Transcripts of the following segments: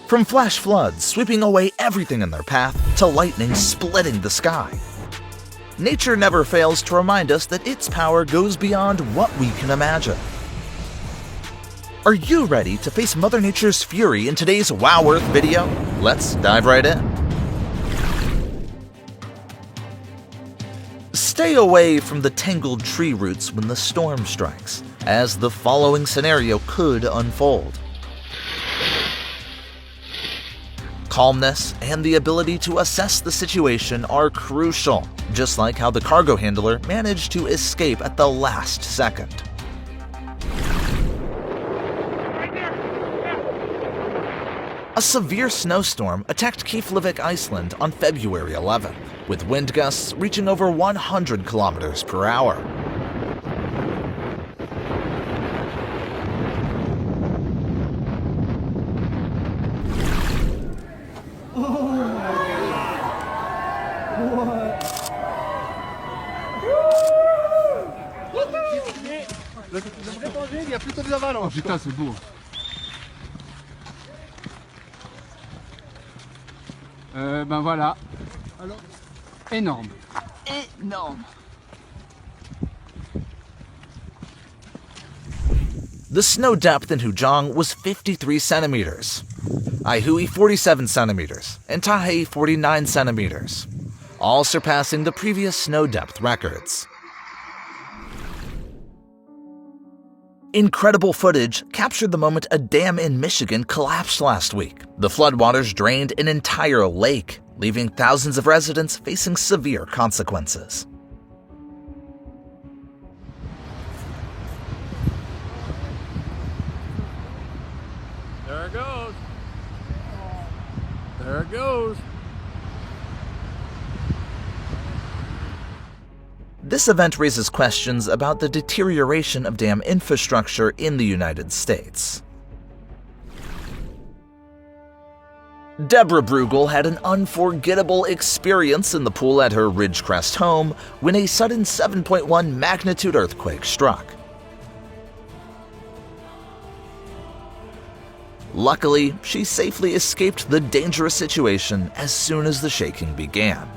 From flash floods sweeping away everything in their path to lightning splitting the sky. Nature never fails to remind us that its power goes beyond what we can imagine. Are you ready to face Mother Nature's fury in today's Wow Earth video? Let's dive right in. Stay away from the tangled tree roots when the storm strikes, as the following scenario could unfold. Calmness and the ability to assess the situation are crucial, just like how the cargo handler managed to escape at the last second. A severe snowstorm attacked Keflavik, Iceland on February 11th, with wind gusts reaching over 100 kilometers per hour. Il y a plutôt des avalanches. Putain, c'est beau. Ben voilà. Alors, énorme. Énorme. The snow depth in Hujong was 53 centimeters, Aihui 47 centimeters, and Tahe 49 centimeters, all surpassing the previous snow depth records. Incredible footage captured the moment a dam in Michigan collapsed last week. The floodwaters drained an entire lake, leaving thousands of residents facing severe consequences. There it goes. There it goes. This event raises questions about the deterioration of dam infrastructure in the United States. Deborah Bruegel had an unforgettable experience in the pool at her Ridgecrest home when a sudden 7.1 magnitude earthquake struck. Luckily, she safely escaped the dangerous situation as soon as the shaking began.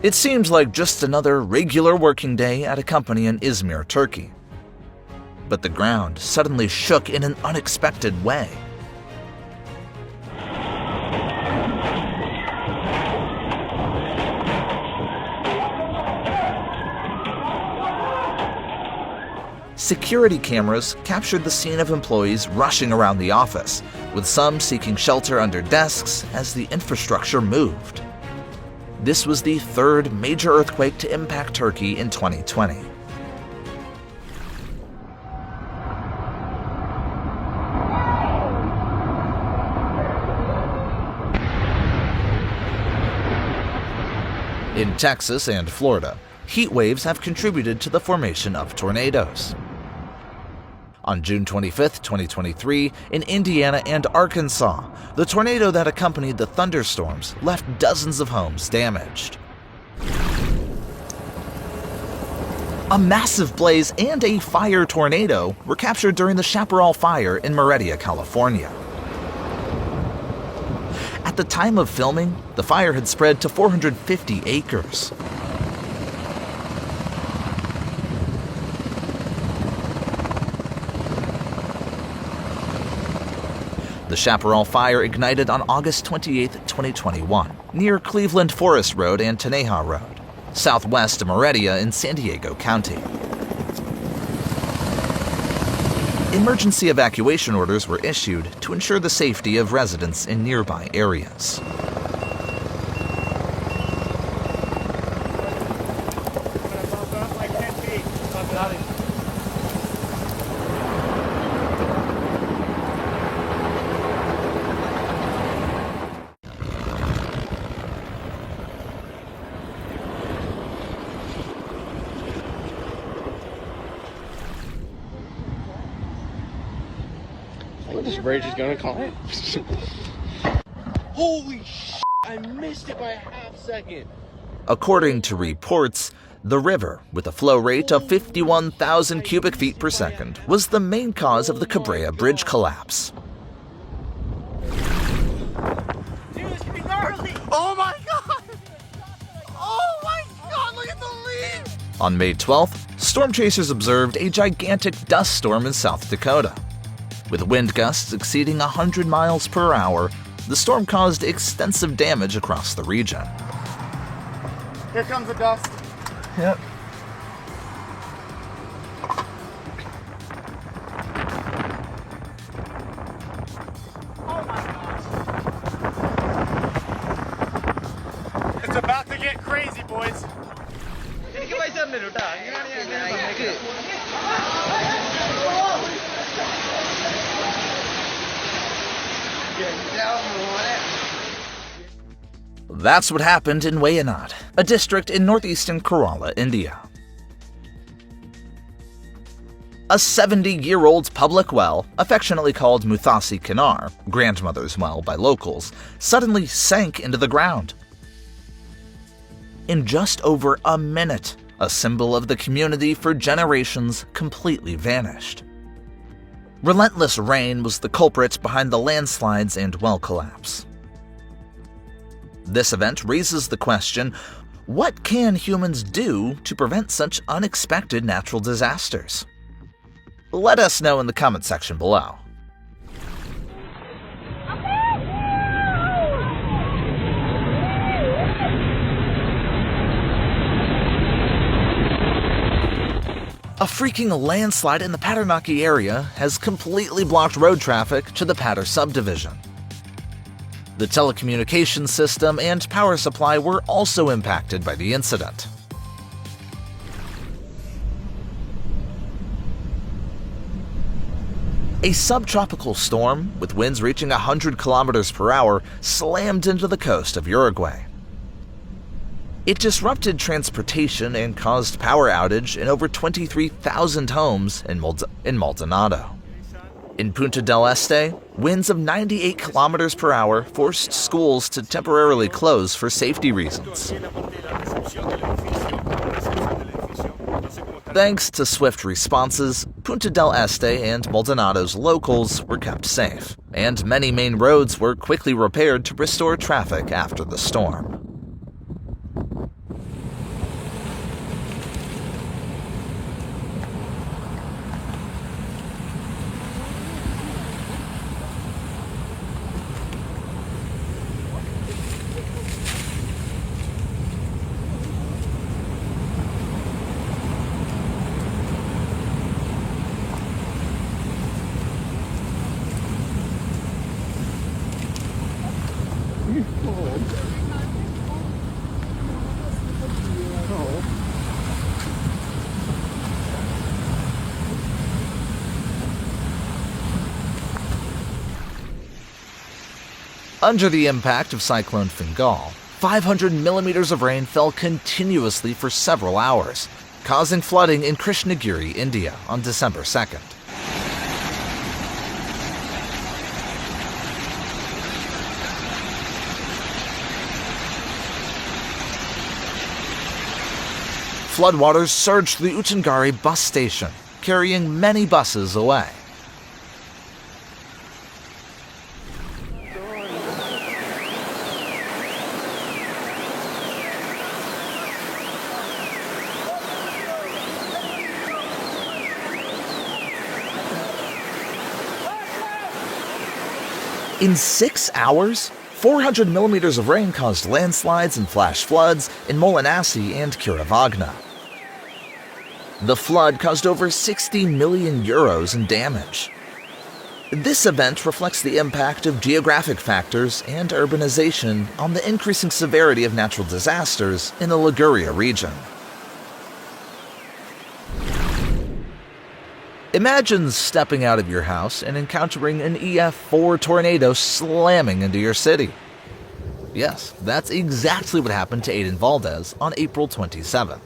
It seemed like just another regular working day at a company in Izmir, Turkey. But the ground suddenly shook in an unexpected way. Security cameras captured the scene of employees rushing around the office, with some seeking shelter under desks as the infrastructure moved. This was the third major earthquake to impact Turkey in 2020. In Texas and Florida, heat waves have contributed to the formation of tornadoes. On June 25, 2023, in Indiana and Arkansas, the tornado that accompanied the thunderstorms left dozens of homes damaged. A massive blaze and a fire tornado were captured during the Chaparral Fire in Meridia, California. At the time of filming, the fire had spread to 450 acres. The Chaparral Fire ignited on August 28, 2021, near Cleveland Forest Road and Teneja Road, southwest of Meridia in San Diego County. Emergency evacuation orders were issued to ensure the safety of residents in nearby areas. This bridge is gonna collapse. Holy shit, I missed it by a half second. According to reports, The river, with a flow rate of 51,000 cubic feet per second, was the main cause of the Cabrera Bridge collapse. Oh my god! Oh my god, look at the leaves! On May 12th, storm chasers observed a gigantic dust storm in South Dakota. With wind gusts exceeding 100 miles per hour, the storm caused extensive damage across the region. Here comes the dust. Yep. It's about to get crazy, boys. That's what happened in Wayanad, a district in northeastern Kerala, India. A 70-year-old public well, affectionately called Muthasi Kinar, grandmother's well by locals, suddenly sank into the ground. In just over a minute, a symbol of the community for generations completely vanished. Relentless rain was the culprit behind the landslides and well collapse. This event raises the question, what can humans do to prevent such unexpected natural disasters? Let us know in the comment section below. A freaking landslide in the Paternaki area has completely blocked road traffic to the Patter subdivision. The telecommunications system and power supply were also impacted by the incident. A subtropical storm, with winds reaching 100 kilometers per hour, slammed into the coast of Uruguay. It disrupted transportation and caused power outage in over 23,000 homes in Maldonado. In Punta del Este, winds of 98 kilometers per hour forced schools to temporarily close for safety reasons. Thanks to swift responses, Punta del Este and Maldonado's locals were kept safe, and many main roads were quickly repaired to restore traffic after the storm. Under the impact of Cyclone Fingal, 500 millimeters of rain fell continuously for several hours, causing flooding in Krishnagiri, India on December 2nd. Floodwaters surged the Utangari bus station, carrying many buses away. In 6 hours, 400 millimeters of rain caused landslides and flash floods in Molinasi and Kiravagna. The flood caused over 60 million euros in damage. This event reflects the impact of geographic factors and urbanization on the increasing severity of natural disasters in the Liguria region. Imagine stepping out of your house and encountering an EF4 tornado slamming into your city. Yes, that's exactly what happened to Aiden Valdez on April 27th.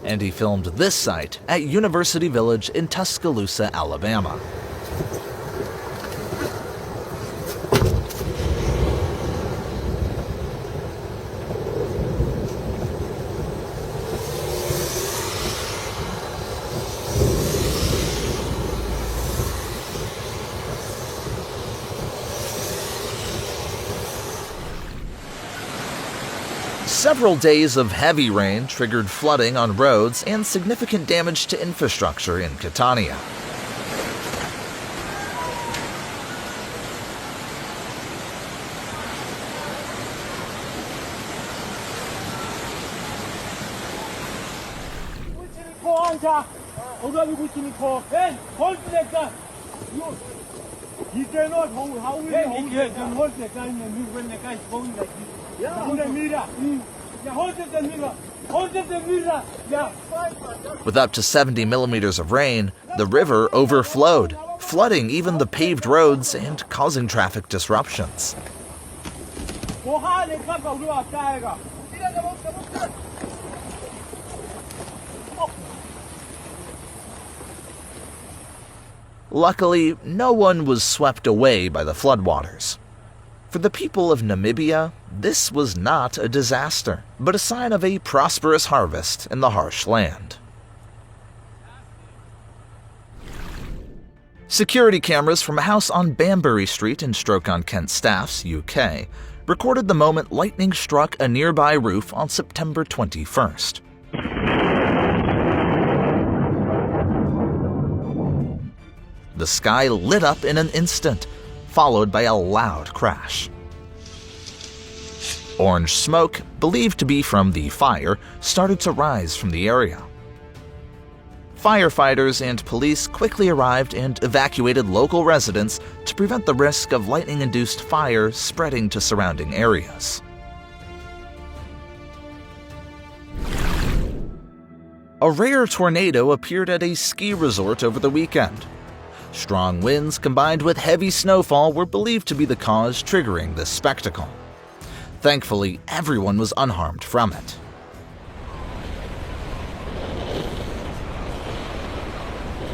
And he filmed this sight at University Village in Tuscaloosa, Alabama. Several days of heavy rain triggered flooding on roads and significant damage to infrastructure in Catania. With up to 70 millimeters of rain, the river overflowed, flooding even the paved roads and causing traffic disruptions. Luckily, no one was swept away by the floodwaters. For the people of Namibia, this was not a disaster, but a sign of a prosperous harvest in the harsh land. Security cameras from a house on Banbury Street in Stoke-on-Kent Staffs, UK, recorded the moment lightning struck a nearby roof on September 21st. The sky lit up in an instant, followed by a loud crash. Orange smoke, believed to be from the fire, started to rise from the area. Firefighters and police quickly arrived and evacuated local residents to prevent the risk of lightning-induced fire spreading to surrounding areas. A rare tornado appeared at a ski resort over the weekend. Strong winds combined with heavy snowfall were believed to be the cause triggering this spectacle. Thankfully, everyone was unharmed from it.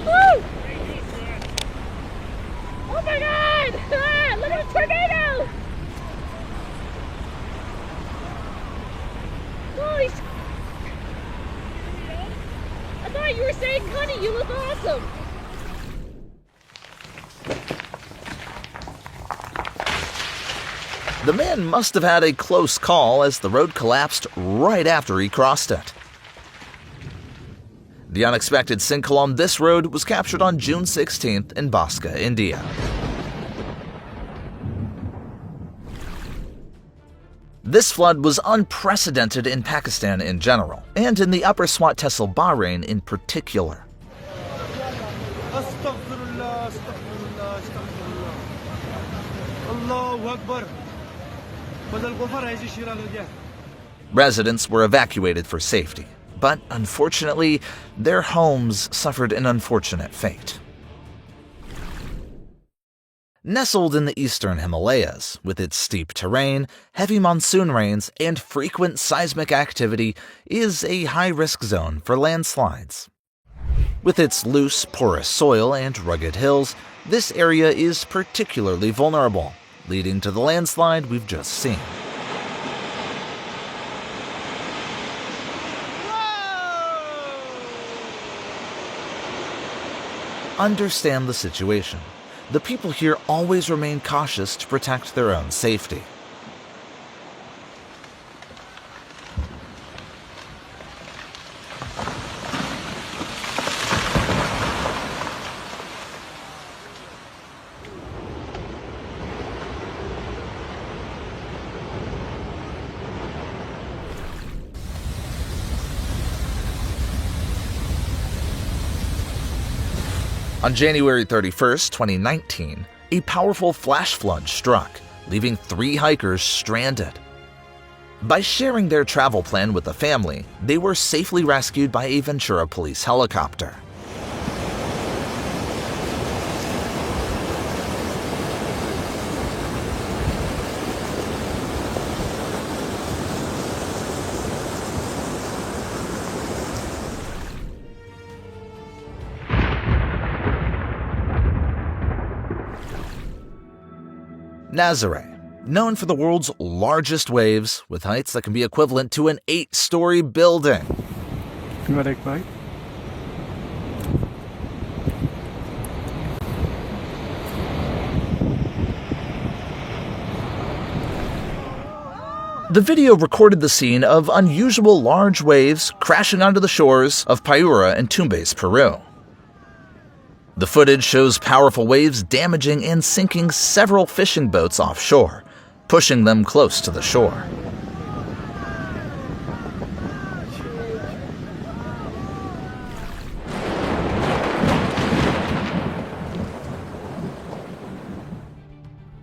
Woo! Oh my God! Ah, look at the tornado! Holy sh- I thought you were saying, honey, you look awesome! The man must have had a close call as the road collapsed right after he crossed it. The unexpected sinkhole on this road was captured on June 16th in Bhaska, India. This flood was unprecedented in Pakistan in general, and in the Upper Swat Tehsil Bahrain in particular. Residents were evacuated for safety, but unfortunately, their homes suffered an unfortunate fate. Nestled in the eastern Himalayas, with its steep terrain, heavy monsoon rains, and frequent seismic activity, is a high-risk zone for landslides. With its loose, porous soil and rugged hills, this area is particularly vulnerable, leading to the landslide we've just seen. Understand the situation. The people here always remain cautious to protect their own safety. On January 31st, 2019, a powerful flash flood struck, leaving 3 hikers stranded. By sharing their travel plan with the family, they were safely rescued by a Ventura police helicopter. Nazaré, known for the world's largest waves, with heights that can be equivalent to an 8-story building. You want to take a bite? The video recorded the scene of unusual large waves crashing onto the shores of Piura and Tumbes, Peru. The footage shows powerful waves damaging and sinking several fishing boats offshore, pushing them close to the shore.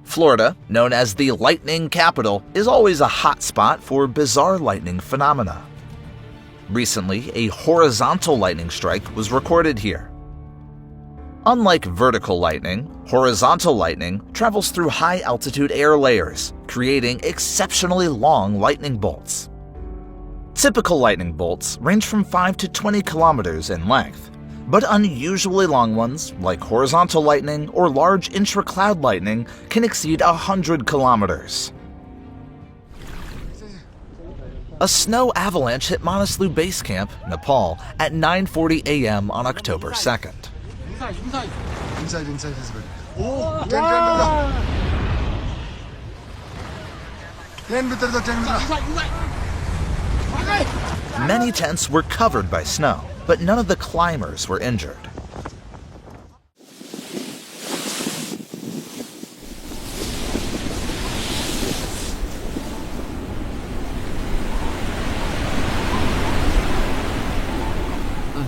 Florida, known as the lightning capital, is always a hot spot for bizarre lightning phenomena. Recently, a horizontal lightning strike was recorded here. Unlike vertical lightning, horizontal lightning travels through high-altitude air layers, creating exceptionally long lightning bolts. Typical lightning bolts range from 5 to 20 kilometers in length, but unusually long ones, like horizontal lightning or large intra-cloud lightning, can exceed 100 kilometers. A snow avalanche hit Manaslu Base Camp, Nepal, at 9:40 a.m. on October 2nd. Inside is good. Oh, Many tents were covered by snow, but none of the climbers were injured.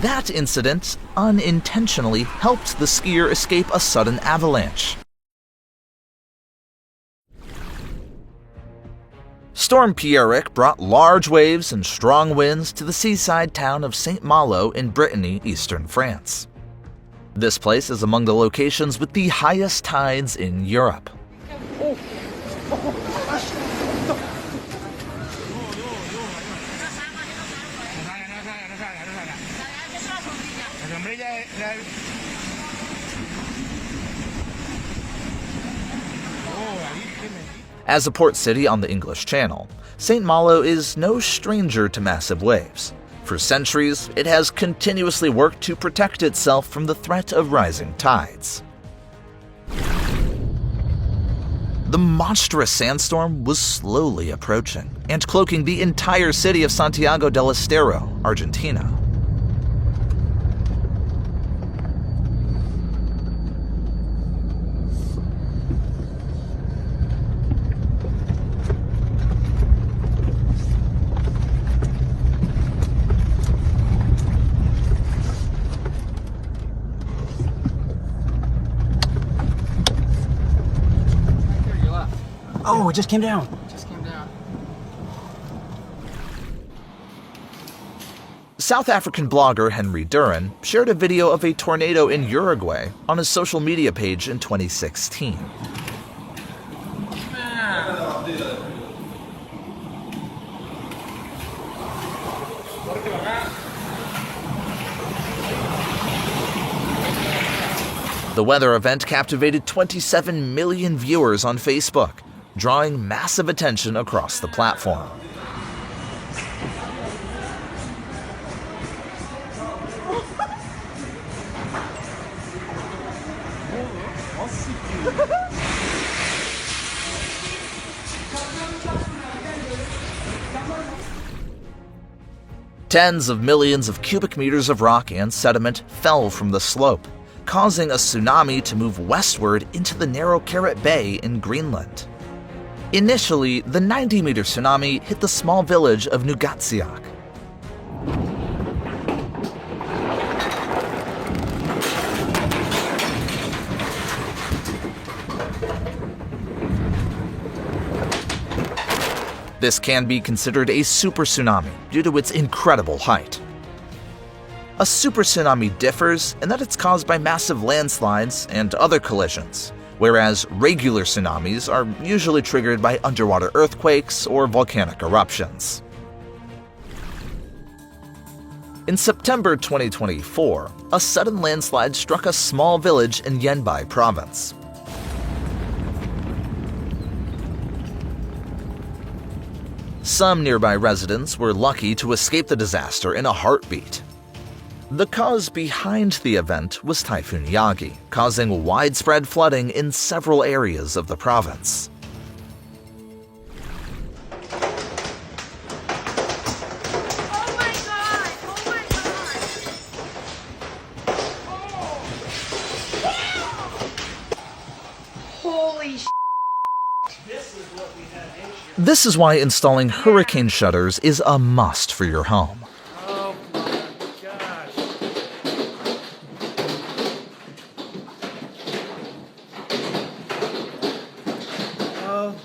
That incident unintentionally helped the skier escape a sudden avalanche. Storm Pierrick brought large waves and strong winds to the seaside town of Saint Malo in Brittany, eastern France. This place is among the locations with the highest tides in Europe. As a port city on the English Channel, St. Malo is no stranger to massive waves. For centuries, it has continuously worked to protect itself from the threat of rising tides. The monstrous sandstorm was slowly approaching and cloaking the entire city of Santiago del Estero, Argentina. Oh, it just came down. South African blogger Henry Duran shared a video of a tornado in Uruguay on his social media page in 2016. The weather event captivated 27 million viewers on Facebook, drawing massive attention across the platform. Tens of millions of cubic meters of rock and sediment fell from the slope, causing a tsunami to move westward into the narrow Carrot Bay in Greenland. Initially, the 90-meter tsunami hit the small village of Nugatsiak. This can be considered a super tsunami due to its incredible height. A super tsunami differs in that it's caused by massive landslides and other collisions, whereas regular tsunamis are usually triggered by underwater earthquakes or volcanic eruptions. In September 2024, a sudden landslide struck a small village in Yenbai province. Some nearby residents were lucky to escape the disaster in a heartbeat. The cause behind the event was Typhoon Yagi, causing widespread flooding in several areas of the province. This is why installing hurricane shutters is a must for your home. Oh my gosh. Oh.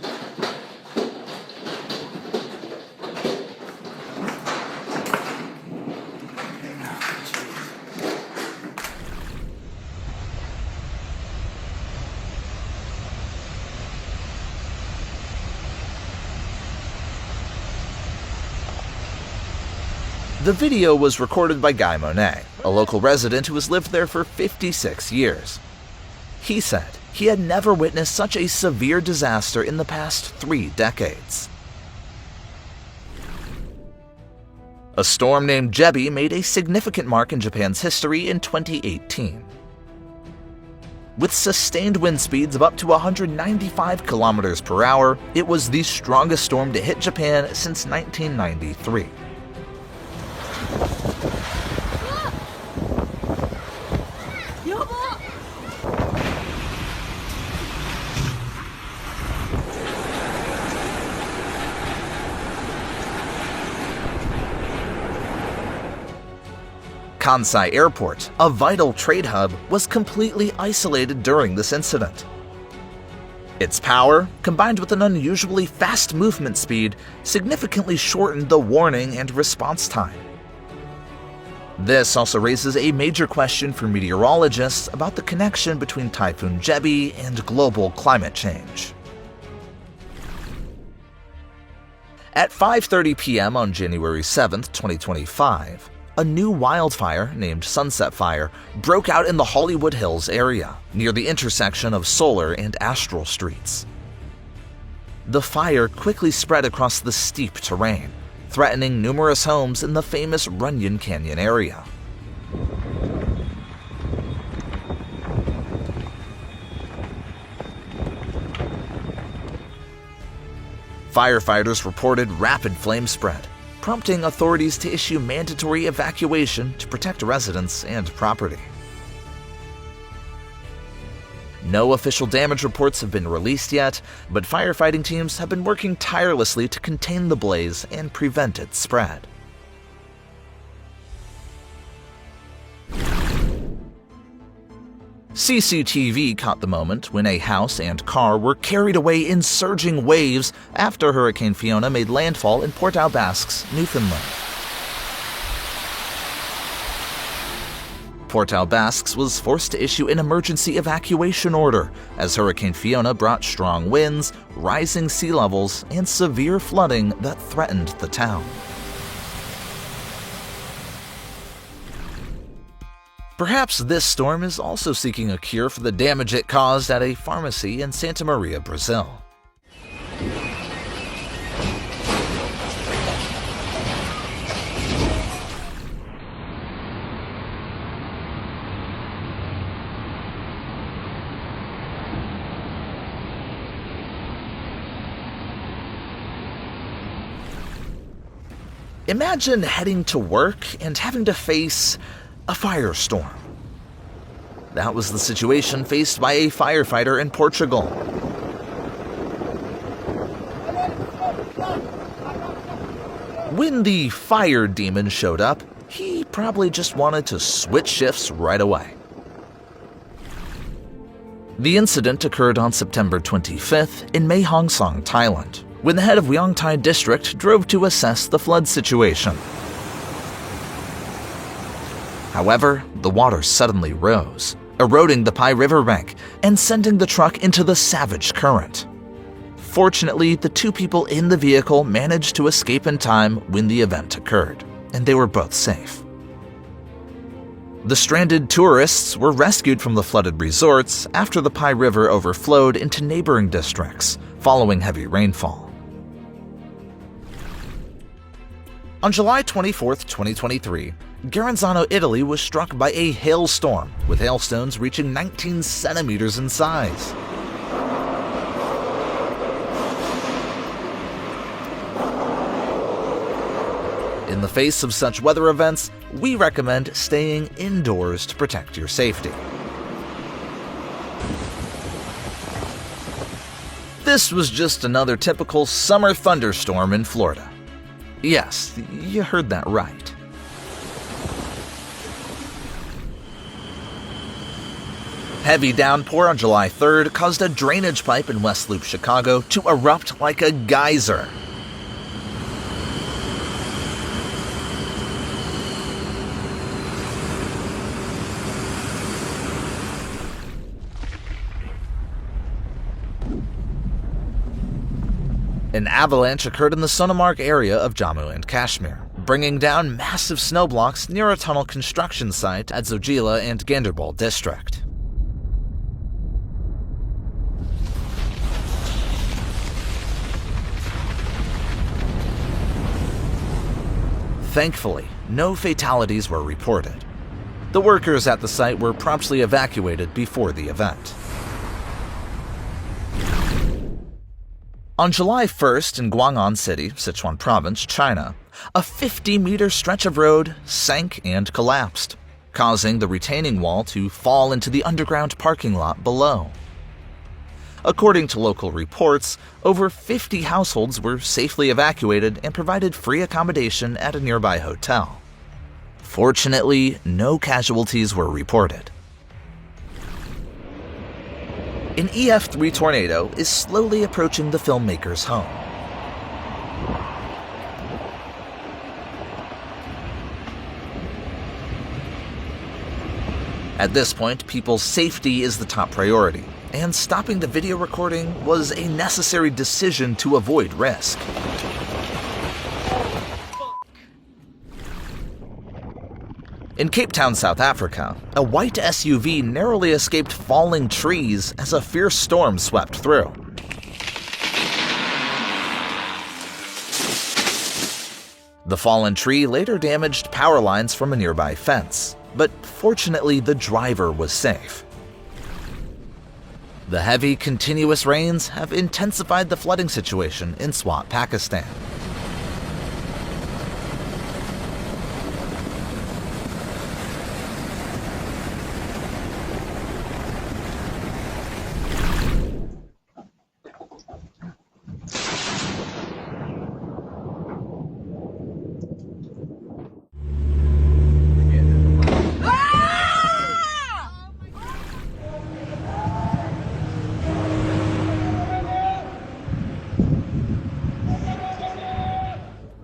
The video was recorded by Guy Monet, a local resident who has lived there for 56 years. He said he had never witnessed such a severe disaster in the past 3 decades. A storm named Jebi made a significant mark in Japan's history in 2018. With sustained wind speeds of up to 195 kilometers per hour, it was the strongest storm to hit Japan since 1993. Kansai Airport, a vital trade hub, was completely isolated during this incident. Its power, combined with an unusually fast movement speed, significantly shortened the warning and response time. This also raises a major question for meteorologists about the connection between Typhoon Jebi and global climate change. At 5:30 p.m. on January 7, 2025, a new wildfire named Sunset Fire broke out in the Hollywood Hills area, near the intersection of Solar and Astral Streets. The fire quickly spread across the steep terrain, threatening numerous homes in the famous Runyon Canyon area. Firefighters reported rapid flame spread, prompting authorities to issue mandatory evacuation to protect residents and property. No official damage reports have been released yet, but firefighting teams have been working tirelessly to contain the blaze and prevent its spread. CCTV caught the moment when a house and car were carried away in surging waves after Hurricane Fiona made landfall in Port aux Basques, Newfoundland. Port aux Basques was forced to issue an emergency evacuation order as Hurricane Fiona brought strong winds, rising sea levels, and severe flooding that threatened the town. Perhaps this storm is also seeking a cure for the damage it caused at a pharmacy in Santa Maria, Brazil. Imagine heading to work and having to face a firestorm. That was the situation faced by a firefighter in Portugal. When the fire demon showed up, he probably just wanted to switch shifts right away. The incident occurred on September 25th in Mae Hong Son, Thailand, when the head of Yeong Thai District drove to assess the flood situation. However, the water suddenly rose, eroding the Pai River bank and sending the truck into the savage current. Fortunately, the 2 people in the vehicle managed to escape in time when the event occurred, and they were both safe. The stranded tourists were rescued from the flooded resorts after the Pai River overflowed into neighboring districts following heavy rainfall. On July 24, 2023, Garanzano, Italy was struck by a hailstorm, with hailstones reaching 19 centimeters in size. In the face of such weather events, we recommend staying indoors to protect your safety. This was just another typical summer thunderstorm in Florida. Yes, you heard that right. Heavy downpour on July 3rd caused a drainage pipe in West Loop, Chicago to erupt like a geyser. An avalanche occurred in the Sonamarg area of Jammu and Kashmir, bringing down massive snowblocks near a tunnel construction site at Zojila and Ganderbal district. Thankfully, no fatalities were reported. The workers at the site were promptly evacuated before the event. On July 1st in Guang'an City, Sichuan Province, China, a 50-meter stretch of road sank and collapsed, causing the retaining wall to fall into the underground parking lot below. According to local reports, over 50 households were safely evacuated and provided free accommodation at a nearby hotel. Fortunately, no casualties were reported. An EF3 tornado is slowly approaching the filmmaker's home. At this point, people's safety is the top priority, and stopping the video recording was a necessary decision to avoid risk. In Cape Town, South Africa, a white SUV narrowly escaped falling trees as a fierce storm swept through. The fallen tree later damaged power lines from a nearby fence, but fortunately the driver was safe. The heavy, continuous rains have intensified the flooding situation in Swat, Pakistan.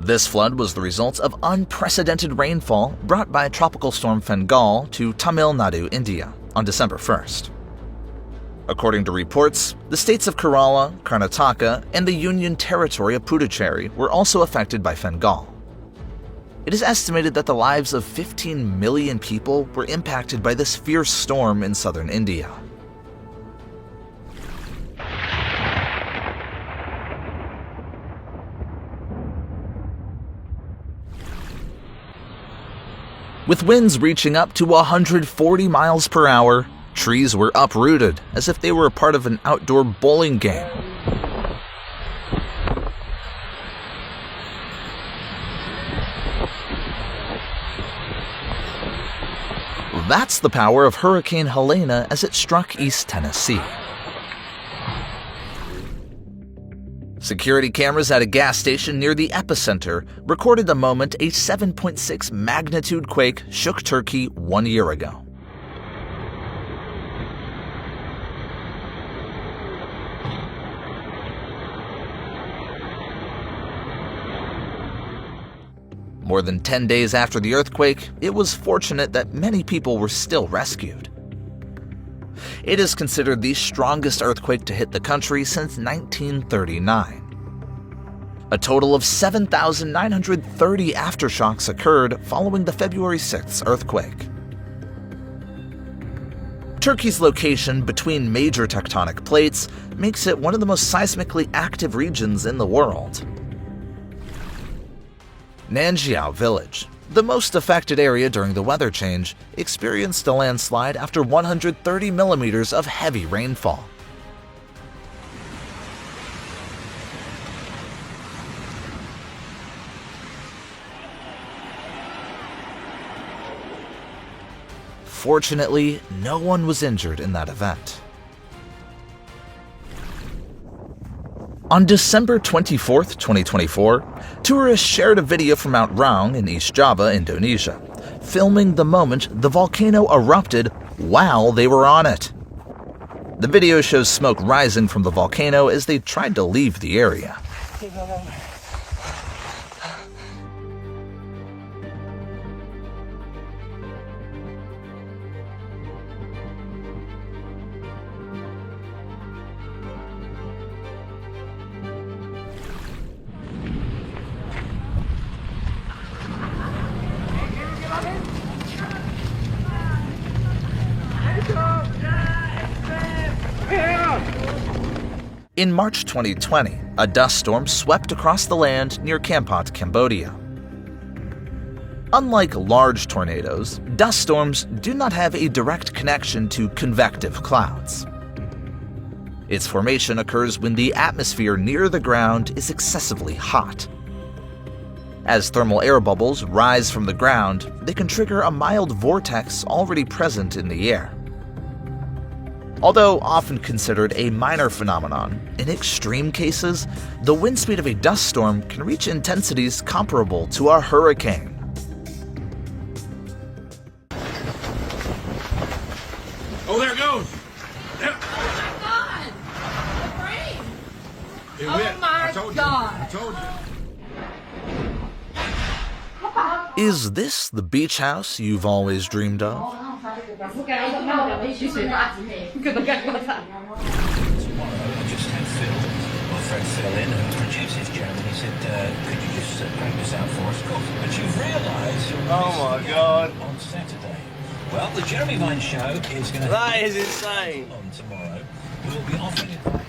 This flood was the result of unprecedented rainfall brought by Tropical Storm Fengal to Tamil Nadu, India, on December 1st. According to reports, the states of Kerala, Karnataka, and the Union Territory of Puducherry were also affected by Fengal. It is estimated that the lives of 15 million people were impacted by this fierce storm in southern India. With winds reaching up to 140 miles per hour, trees were uprooted as if they were a part of an outdoor bowling game. That's the power of Hurricane Helene as it struck East Tennessee. Security cameras at a gas station near the epicenter recorded the moment a 7.6 magnitude quake shook Turkey 1 year ago. More than 10 days after the earthquake, it was fortunate that many people were still rescued. It is considered the strongest earthquake to hit the country since 1939. A total of 7,930 aftershocks occurred following the February 6th earthquake. Turkey's location between major tectonic plates makes it one of the most seismically active regions in the world. Nanjiao Village, the most affected area during the weather change, experienced a landslide after 130 millimeters of heavy rainfall. Fortunately, no one was injured in that event. On December 24, 2024, tourists shared a video from Mount Raung in East Java, Indonesia, filming the moment the volcano erupted while they were on it. The video shows smoke rising from the volcano as they tried to leave the area. In March 2020, a dust storm swept across the land near Kampot, Cambodia. Unlike large tornadoes, dust storms do not have a direct connection to convective clouds. Its formation occurs when the atmosphere near the ground is excessively hot. As thermal air bubbles rise from the ground, they can trigger a mild vortex already present in the air. Although often considered a minor phenomenon, in extreme cases, the wind speed of a dust storm can reach intensities comparable to a hurricane. Oh, there it goes. Yeah. God! The rain! It Oh went. my I told God. you. I told you. Is this the beach house you've always dreamed of? Tomorrow, I just had Phil in and produced his jam, and he said, could you just crank this out for us? But you've realised you're Oh my God. on Saturday. Well, the Jeremy Vine show is going to... That is insane. ...on tomorrow. We'll be offering advice.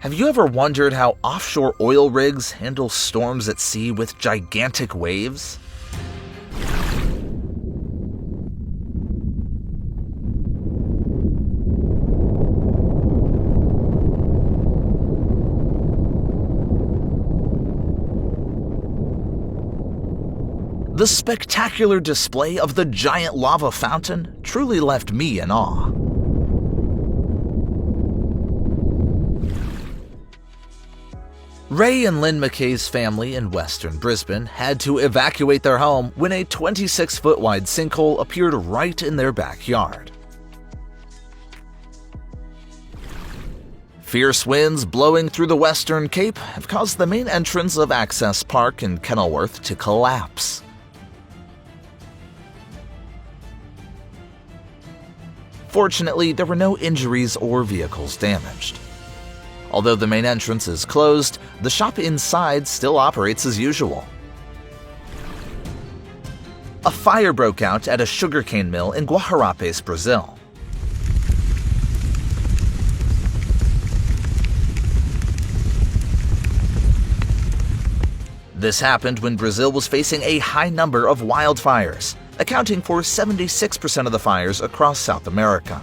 Have you ever wondered how offshore oil rigs handle storms at sea with gigantic waves? The spectacular display of the giant lava fountain truly left me in awe. Ray and Lynn McKay's family in western Brisbane had to evacuate their home when a 26-foot wide sinkhole appeared right in their backyard. Fierce winds blowing through the Western Cape have caused the main entrance of Access Park in Kenilworth to collapse. Fortunately, there were no injuries or vehicles damaged. Although the main entrance is closed, the shop inside still operates as usual. A fire broke out at a sugarcane mill in Guajarapes, Brazil. This happened when Brazil was facing a high number of wildfires, accounting for 76% of the fires across South America.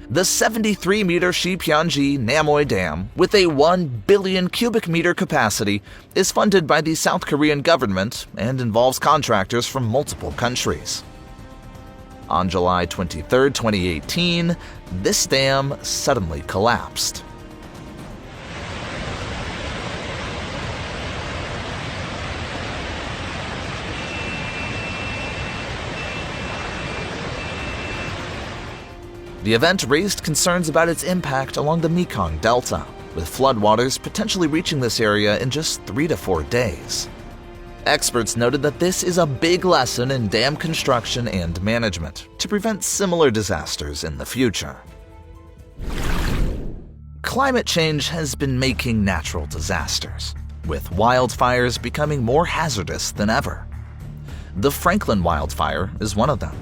The 73-meter Shipyonji Namoi Dam, with a 1 billion cubic meter capacity, is funded by the South Korean government and involves contractors from multiple countries. On July 23, 2018, this dam suddenly collapsed. The event raised concerns about its impact along the Mekong Delta, with floodwaters potentially reaching this area in just 3 to 4 days. Experts noted that this is a big lesson in dam construction and management to prevent similar disasters in the future. Climate change has been making natural disasters, with wildfires becoming more hazardous than ever. The Franklin wildfire is one of them.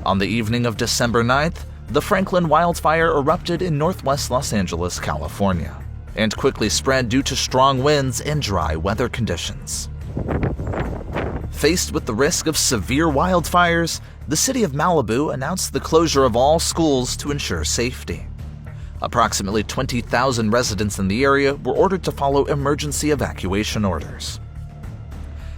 On the evening of December 9th, the Franklin wildfire erupted in northwest Los Angeles, California, and quickly spread due to strong winds and dry weather conditions. Faced with the risk of severe wildfires, the city of Malibu announced the closure of all schools to ensure safety. Approximately 20,000 residents in the area were ordered to follow emergency evacuation orders.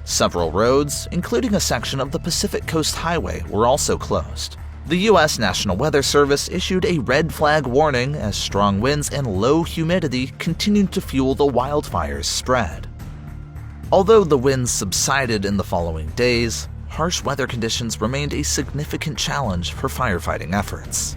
Several roads, including a section of the Pacific Coast Highway, were also closed. The U.S. National Weather Service issued a red flag warning as strong winds and low humidity continued to fuel the wildfire's spread. Although the winds subsided in the following days, harsh weather conditions remained a significant challenge for firefighting efforts.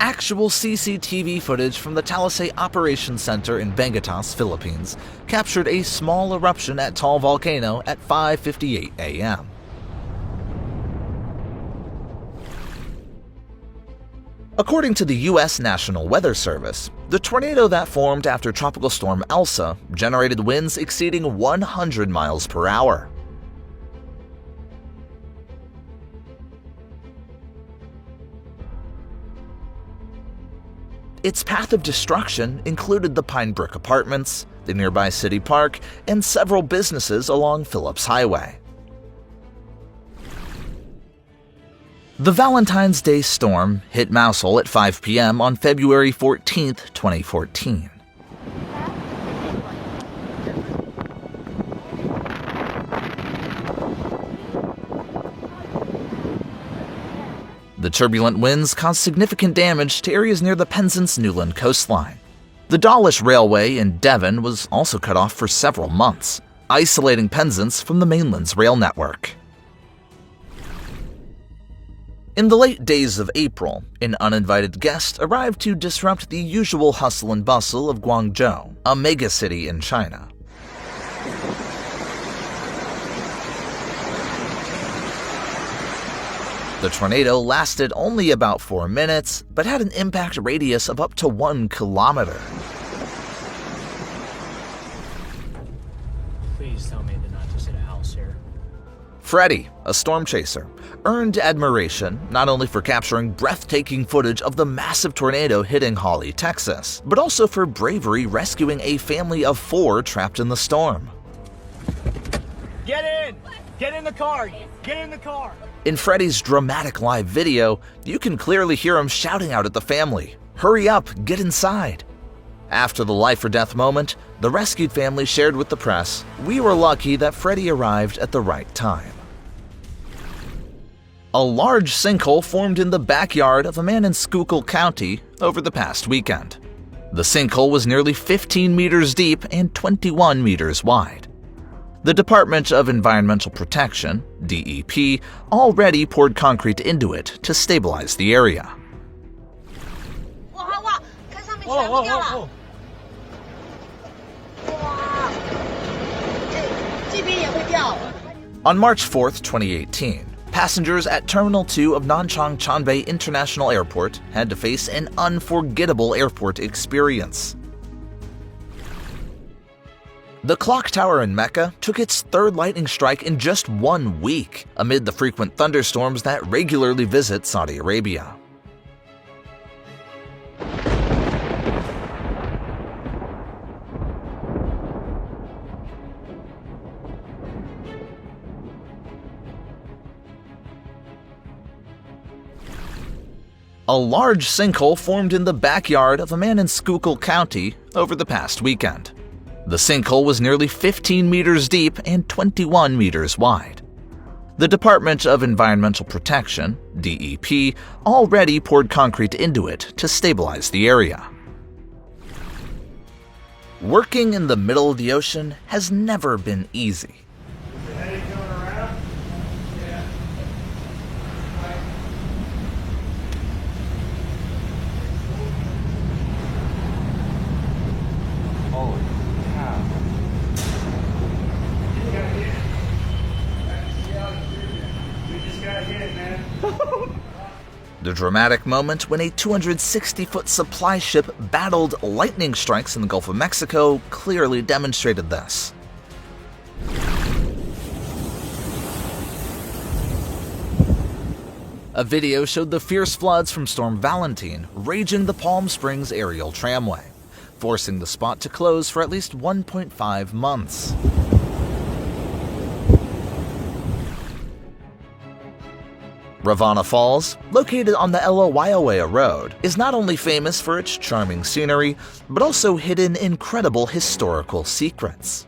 Actual CCTV footage from the Talisay Operations Center in Bangatas, Philippines, captured a small eruption at Taal Volcano at 5:58 a.m. According to the U.S. National Weather Service, the tornado that formed after Tropical Storm Elsa generated winds exceeding 100 miles per hour. Its path of destruction included the Pine Brook Apartments, the nearby city park, and several businesses along Phillips Highway. The Valentine's Day storm hit Mosul at 5 p.m. on February 14, 2014. The turbulent winds caused significant damage to areas near the Penzance Newland coastline. The Dawlish Railway in Devon was also cut off for several months, isolating Penzance from the mainland's rail network. In the late days of April, an uninvited guest arrived to disrupt the usual hustle and bustle of Guangzhou, a megacity in China. The tornado lasted only about 4 minutes, but had an impact radius of up to 1 kilometer. Please tell me they're not just at a house here. Freddie, a storm chaser, earned admiration not only for capturing breathtaking footage of the massive tornado hitting Hawley, Texas, but also for bravery rescuing a family of 4 trapped in the storm. Get in! Get in the car! Get in the car! In Freddie's dramatic live video, you can clearly hear him shouting out at the family, "Hurry up, get inside." After the life-or-death moment, the rescued family shared with the press, "We were lucky that Freddie arrived at the right time." A large sinkhole formed in the backyard of a man in Schuylkill County over the past weekend. The sinkhole was nearly 15 meters deep and 21 meters wide. The Department of Environmental Protection, DEP, already poured concrete into it to stabilize the area. On March 4, 2018, passengers at Terminal 2 of Nanchang Chanbei International Airport had to face an unforgettable airport experience. The clock tower in Mecca took its 3rd lightning strike in just 1 week, amid the frequent thunderstorms that regularly visit Saudi Arabia. A large sinkhole formed in the backyard of a man in Schuylkill County over the past weekend. The sinkhole was nearly 15 meters deep and 21 meters wide. The Department of Environmental Protection, DEP, already poured concrete into it to stabilize the area. Working in the middle of the ocean has never been easy. Holy cow. The dramatic moment when a 260-foot supply ship battled lightning strikes in the Gulf of Mexico clearly demonstrated this. A video showed the fierce floods from Storm Valentine raging the Palm Springs aerial tramway, forcing the spot to close for at least 1.5 months. Rivanna Falls, located on the Ela Road, is not only famous for its charming scenery, but also hidden incredible historical secrets.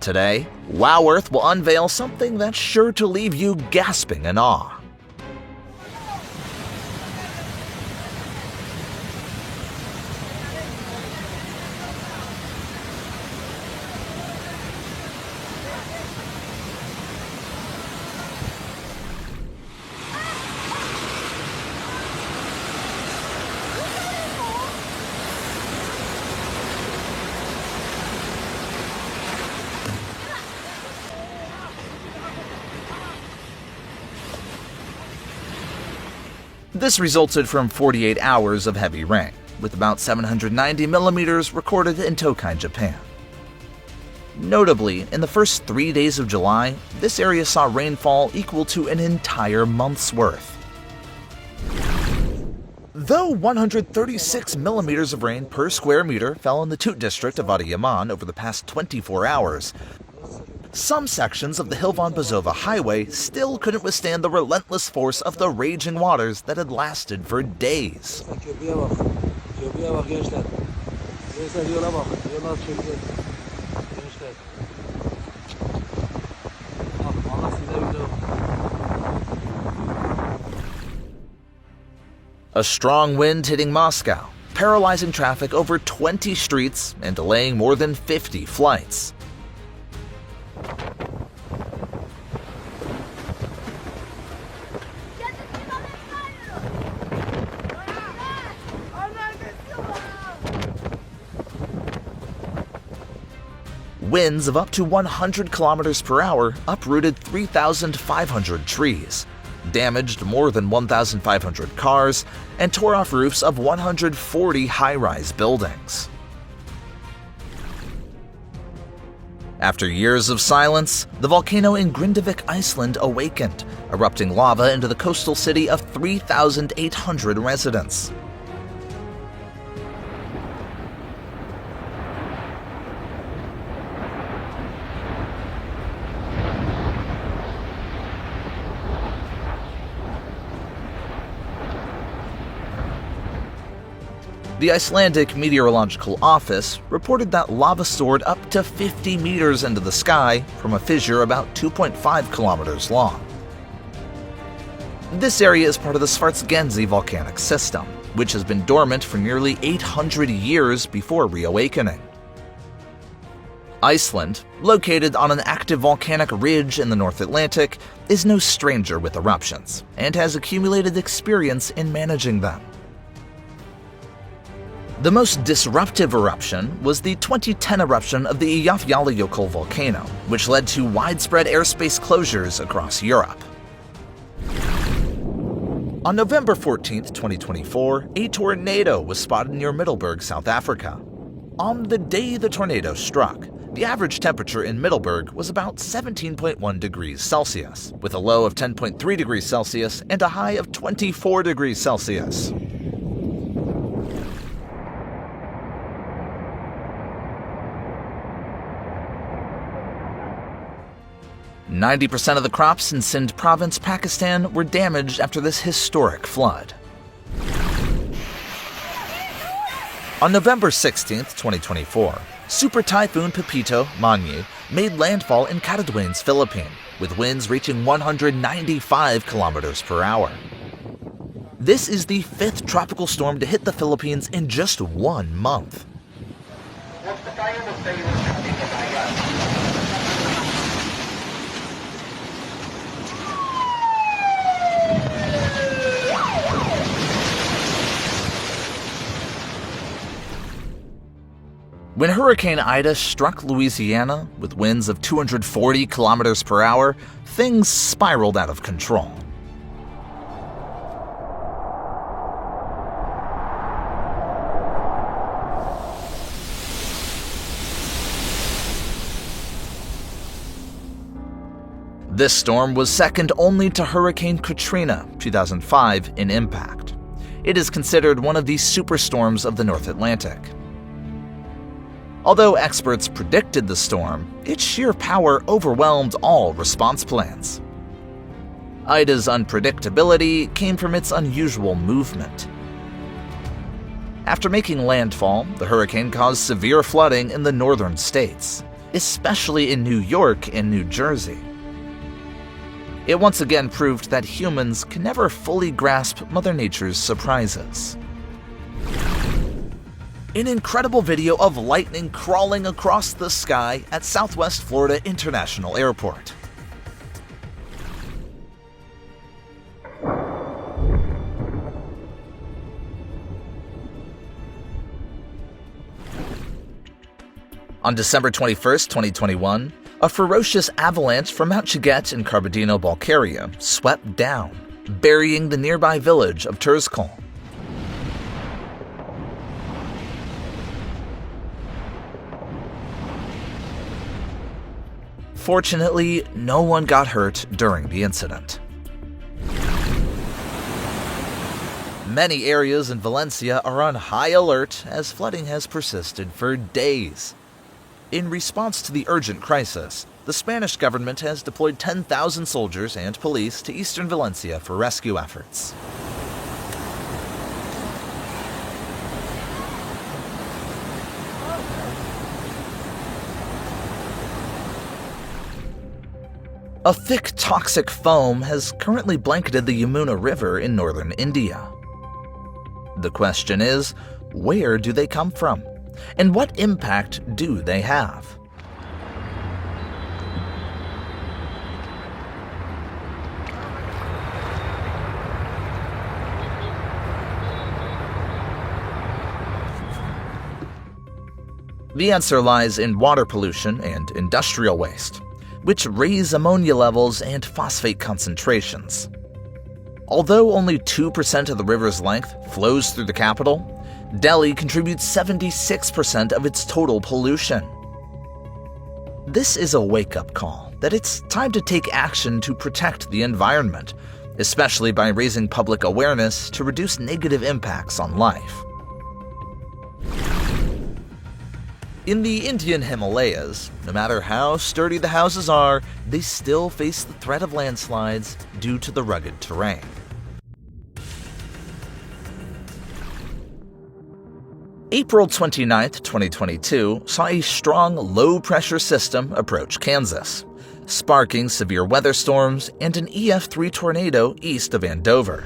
Today, Wow Earth will unveil something that's sure to leave you gasping in awe. This resulted from 48 hours of heavy rain, with about 790 millimeters recorded in Tokai, Japan. Notably, in the first 3 days of July, this area saw rainfall equal to an entire month's worth. Though 136 millimeters of rain per square meter fell in the Toot district of Adiyaman over the past 24 hours, some sections of the Hilvan-Bazova highway still couldn't withstand the relentless force of the raging waters that had lasted for days. A strong wind hitting Moscow, paralyzing traffic over 20 streets and delaying more than 50 flights. Winds of up to 100 kilometers per hour uprooted 3,500 trees, damaged more than 1,500 cars, and tore off roofs of 140 high-rise buildings. After years of silence, the volcano in Grindavik, Iceland awakened, erupting lava into the coastal city of 3,800 residents. The Icelandic Meteorological Office reported that lava soared up to 50 meters into the sky from a fissure about 2.5 kilometers long. This area is part of the Svartsengi volcanic system, which has been dormant for nearly 800 years before reawakening. Iceland, located on an active volcanic ridge in the North Atlantic, is no stranger with eruptions and has accumulated experience in managing them. The most disruptive eruption was the 2010 eruption of the Eyjafjallajökull volcano, which led to widespread airspace closures across Europe. On November 14, 2024, a tornado was spotted near Middelburg, South Africa. On the day the tornado struck, the average temperature in Middelburg was about 17.1 degrees Celsius, with a low of 10.3 degrees Celsius and a high of 24 degrees Celsius. 90% of the crops in Sindh province, Pakistan, were damaged after this historic flood. On November 16, 2024, Super Typhoon Pepito Manye made landfall in Caradwines, Philippines, with winds reaching 195 kilometers per hour. This is the fifth tropical storm to hit the Philippines in just 1 month. When Hurricane Ida struck Louisiana with winds of 240 kilometers per hour, things spiraled out of control. This storm was second only to Hurricane Katrina, 2005, in impact. It is considered one of the superstorms of the North Atlantic. Although experts predicted the storm, its sheer power overwhelmed all response plans. Ida's unpredictability came from its unusual movement. After making landfall, the hurricane caused severe flooding in the northern states, especially in New York and New Jersey. It once again proved that humans can never fully grasp Mother Nature's surprises. An incredible video of lightning crawling across the sky at Southwest Florida International Airport. On December 21, 2021, a ferocious avalanche from Mount Chighet in Kabardino-Balkaria swept down, burying the nearby village of Terskol. Fortunately, no one got hurt during the incident. Many areas in Valencia are on high alert as flooding has persisted for days. In response to the urgent crisis, the Spanish government has deployed 10,000 soldiers and police to eastern Valencia for rescue efforts. A thick toxic foam has currently blanketed the Yamuna River in northern India. The question is, where do they come from? And what impact do they have? The answer lies in water pollution and industrial waste, which raise ammonia levels and phosphate concentrations. Although only 2% of the river's length flows through the capital, Delhi contributes 76% of its total pollution. This is a wake-up call that it's time to take action to protect the environment, especially by raising public awareness to reduce negative impacts on life. In the Indian Himalayas, no matter how sturdy the houses are, they still face the threat of landslides due to the rugged terrain. April 29, 2022 saw a strong low-pressure system approach Kansas, sparking severe weather storms and an EF3 tornado east of Andover.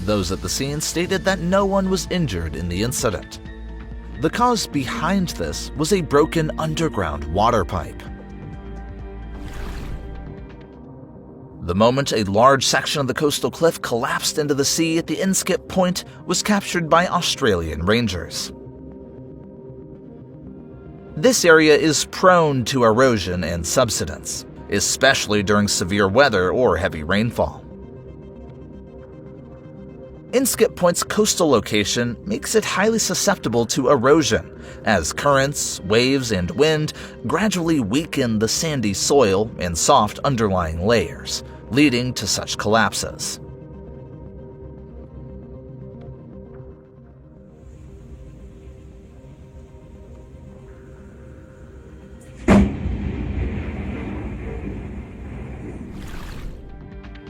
Those at the scene stated that no one was injured in the incident. The cause behind this was a broken underground water pipe. The moment a large section of the coastal cliff collapsed into the sea at the Inskip Point was captured by Australian rangers. This area is prone to erosion and subsidence, especially during severe weather or heavy rainfall. Inskip Point's coastal location makes it highly susceptible to erosion, as currents, waves, and wind gradually weaken the sandy soil and soft underlying layers, leading to such collapses.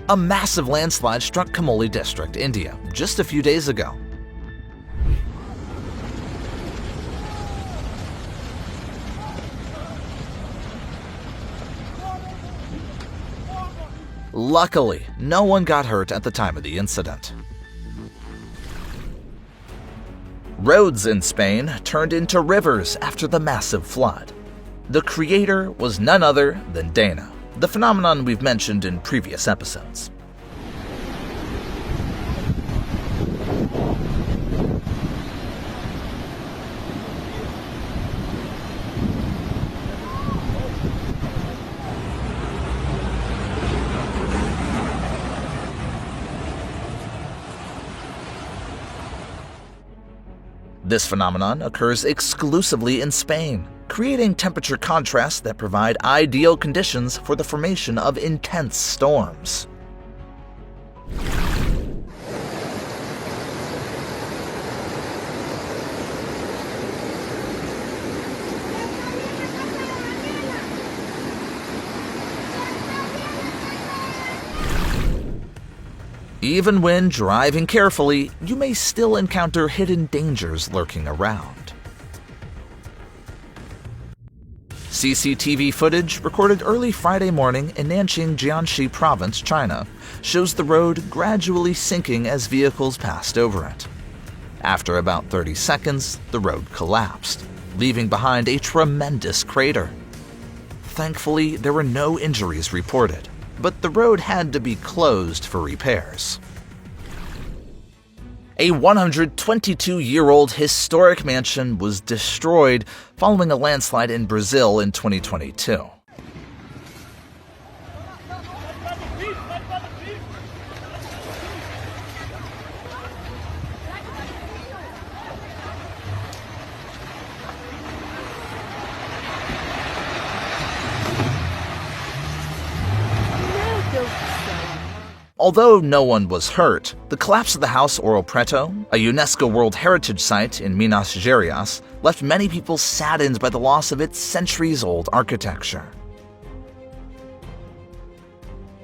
A massive landslide struck Kamoli District, India, just a few days ago. Luckily, no one got hurt at the time of the incident. Roads in Spain turned into rivers after the massive flood. The creator was none other than Dana, the phenomenon we've mentioned in previous episodes. This phenomenon occurs exclusively in Spain, creating temperature contrasts that provide ideal conditions for the formation of intense storms. Even when driving carefully, you may still encounter hidden dangers lurking around. CCTV footage recorded early Friday morning in Nanjing, Jiangxi Province, China, shows the road gradually sinking as vehicles passed over it. After about 30 seconds, the road collapsed, leaving behind a tremendous crater. Thankfully, there were no injuries reported, but the road had to be closed for repairs. A 122-year-old historic mansion was destroyed following a landslide in Brazil in 2022. Although no one was hurt, the collapse of the House Ouro Preto, a UNESCO World Heritage Site in Minas Gerais, left many people saddened by the loss of its centuries-old architecture.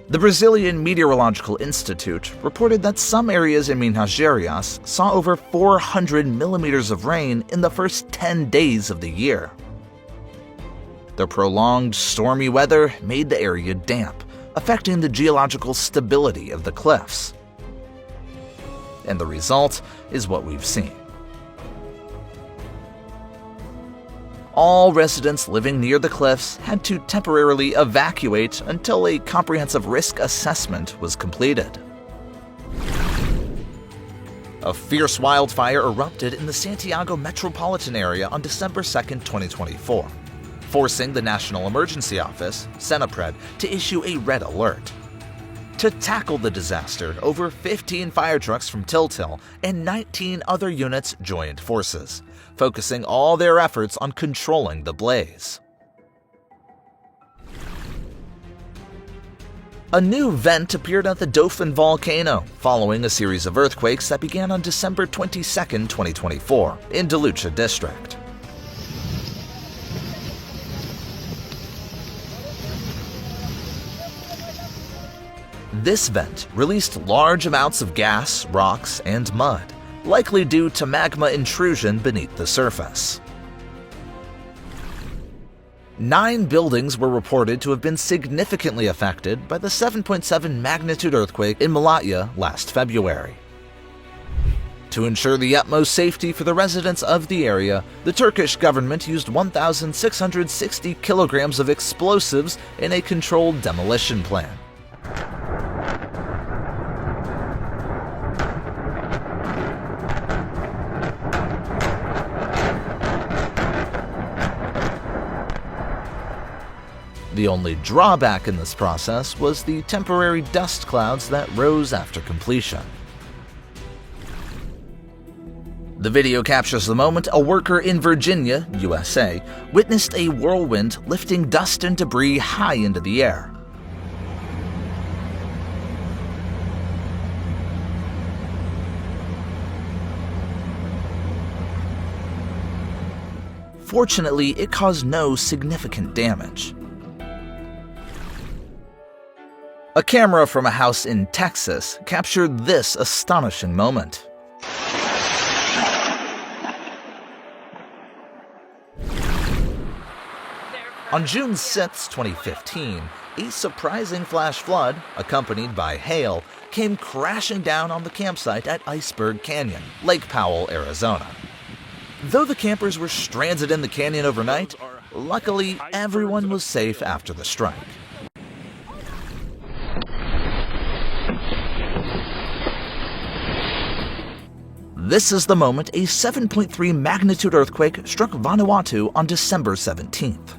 The Brazilian Meteorological Institute reported that some areas in Minas Gerais saw over 400 millimeters of rain in the first 10 days of the year. The prolonged stormy weather made the area damp, affecting the geological stability of the cliffs. And the result is what we've seen. All residents living near the cliffs had to temporarily evacuate until a comprehensive risk assessment was completed. A fierce wildfire erupted in the Santiago metropolitan area on December 2, 2024. Forcing the National Emergency Office, Senapred, to issue a red alert. To tackle the disaster, over 15 fire trucks from Tiltil and 19 other units joined forces, focusing all their efforts on controlling the blaze. A new vent appeared at the Dauphin volcano following a series of earthquakes that began on December 22, 2024, in Dalucha district. This vent released large amounts of gas, rocks, and mud, likely due to magma intrusion beneath the surface. 9 buildings were reported to have been significantly affected by the 7.7 magnitude earthquake in Malatya last February. To ensure the utmost safety for the residents of the area, the Turkish government used 1,660 kilograms of explosives in a controlled demolition plan. The only drawback in this process was the temporary dust clouds that rose after completion. The video captures the moment a worker in Virginia, USA, witnessed a whirlwind lifting dust and debris high into the air. Fortunately, it caused no significant damage. A camera from a house in Texas captured this astonishing moment. On June 6, 2015, a surprising flash flood, accompanied by hail, came crashing down on the campsite at Iceberg Canyon, Lake Powell, Arizona. Though the campers were stranded in the canyon overnight, luckily everyone was safe after the strike. This is the moment a 7.3 magnitude earthquake struck Vanuatu on December 17th.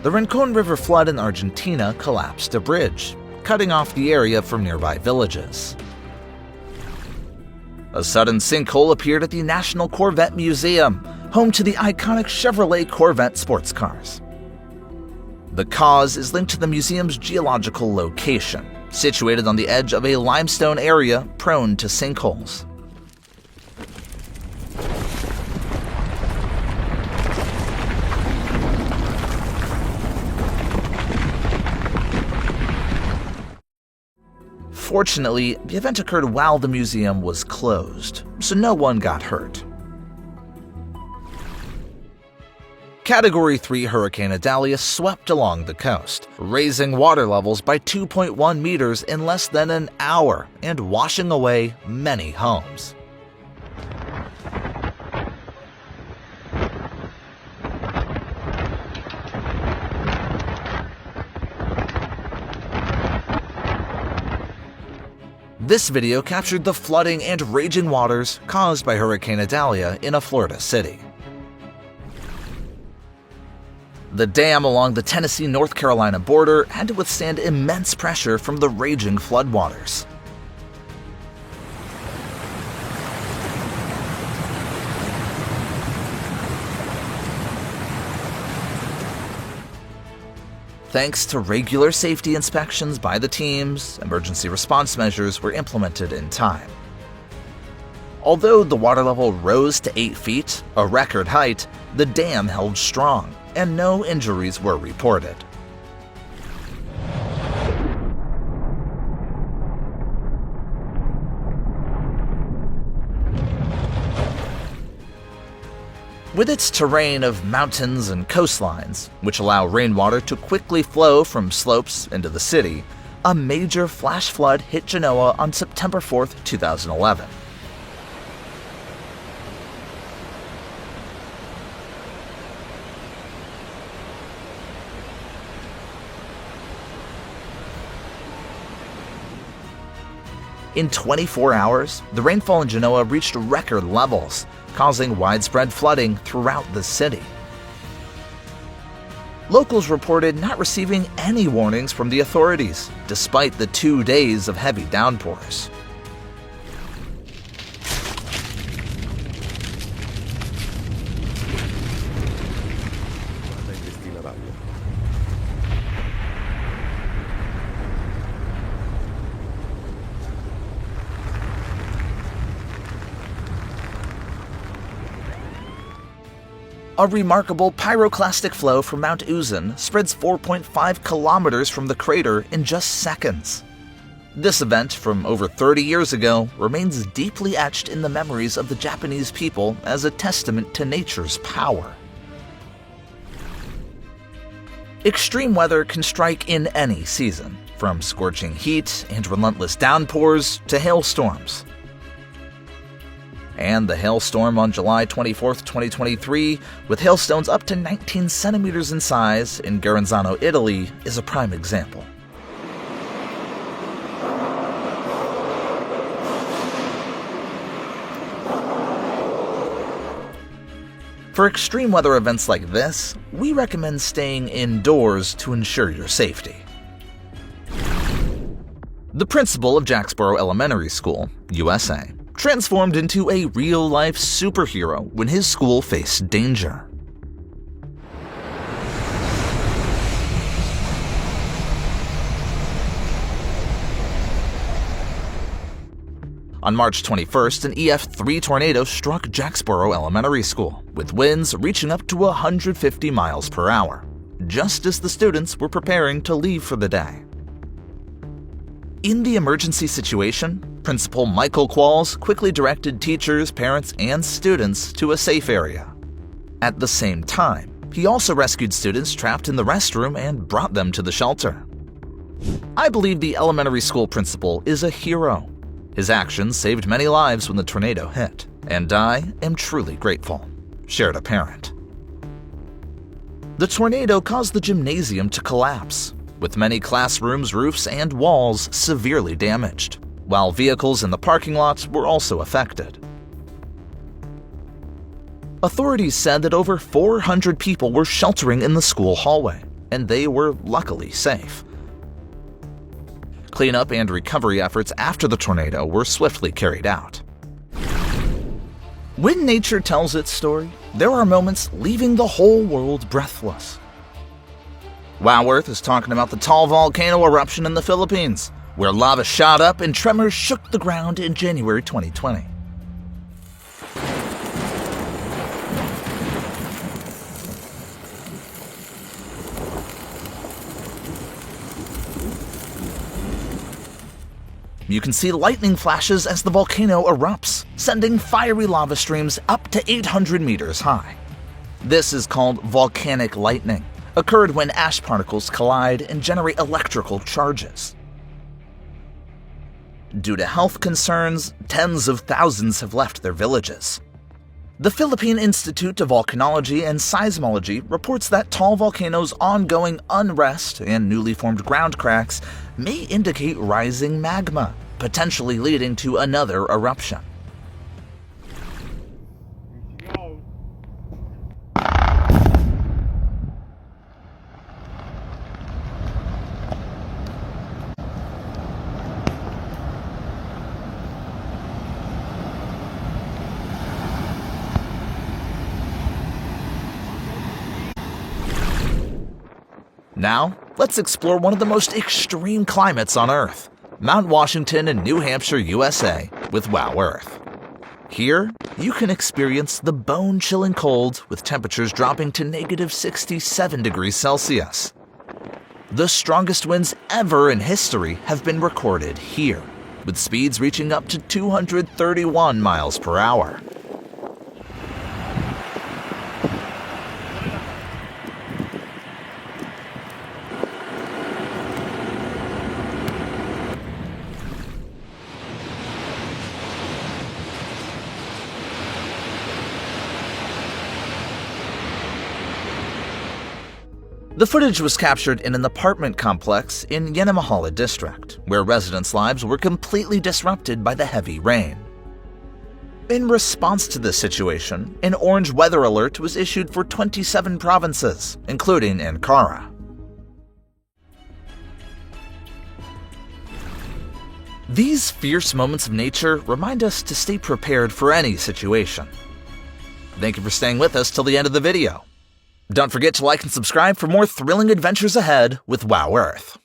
The Rincon River flood in Argentina collapsed a bridge, cutting off the area from nearby villages. A sudden sinkhole appeared at the National Corvette Museum, home to the iconic Chevrolet Corvette sports cars. The cause is linked to the museum's geological location, situated on the edge of a limestone area prone to sinkholes. Fortunately, the event occurred while the museum was closed, so no one got hurt. Category 3 Hurricane Idalia swept along the coast, raising water levels by 2.1 meters in less than an hour and washing away many homes. This video captured the flooding and raging waters caused by Hurricane Idalia in a Florida city. The dam along the Tennessee-North Carolina border had to withstand immense pressure from the raging floodwaters. Thanks to regular safety inspections by the teams, emergency response measures were implemented in time. Although the water level rose to 8 feet, a record height, the dam held strong, and no injuries were reported. With its terrain of mountains and coastlines, which allow rainwater to quickly flow from slopes into the city, a major flash flood hit Genoa on September 4, 2011. In 24 hours, the rainfall in Genoa reached record levels, causing widespread flooding throughout the city. Locals reported not receiving any warnings from the authorities, despite the 2 days of heavy downpours. A remarkable pyroclastic flow from Mount Uzun spreads 4.5 kilometers from the crater in just seconds. This event from over 30 years ago remains deeply etched in the memories of the Japanese people as a testament to nature's power. Extreme weather can strike in any season, from scorching heat and relentless downpours to hailstorms. And the hailstorm on July 24, 2023, with hailstones up to 19 centimeters in size in Garanzano, Italy, is a prime example. For extreme weather events like this, we recommend staying indoors to ensure your safety. The principal of Jacksboro Elementary School, USA, transformed into a real-life superhero when his school faced danger. On March 21st, an EF3 tornado struck Jacksboro Elementary School, with winds reaching up to 150 miles per hour, just as the students were preparing to leave for the day. In the emergency situation, Principal Michael Qualls quickly directed teachers, parents, and students to a safe area. At the same time, he also rescued students trapped in the restroom and brought them to the shelter. I believe the elementary school principal is a hero. His actions saved many lives when the tornado hit, and I am truly grateful, shared a parent. The tornado caused the gymnasium to collapse, with many classrooms, roofs, and walls severely damaged, while vehicles in the parking lot were also affected. Authorities said that over 400 people were sheltering in the school hallway, and they were luckily safe. Cleanup and recovery efforts after the tornado were swiftly carried out. When nature tells its story, there are moments leaving the whole world breathless. Wow Earth is talking about the tall volcano eruption in the Philippines, where lava shot up and tremors shook the ground in January 2020. You can see lightning flashes as the volcano erupts, sending fiery lava streams up to 800 meters high. This is called volcanic lightning, occurred when ash particles collide and generate electrical charges. Due to health concerns, tens of thousands have left their villages. The Philippine Institute of Volcanology and Seismology reports that tall volcanoes' ongoing unrest and newly formed ground cracks may indicate rising magma, potentially leading to another eruption. Now, let's explore one of the most extreme climates on Earth, Mount Washington in New Hampshire, USA, with Wow Earth. Here, you can experience the bone-chilling cold with temperatures dropping to negative 67 degrees Celsius. The strongest winds ever in history have been recorded here, with speeds reaching up to 231 miles per hour. The footage was captured in an apartment complex in Yanamahala district, where residents' lives were completely disrupted by the heavy rain. In response to this situation, an orange weather alert was issued for 27 provinces, including Ankara. These fierce moments of nature remind us to stay prepared for any situation. Thank you for staying with us till the end of the video. Don't forget to like and subscribe for more thrilling adventures ahead with Wow Earth.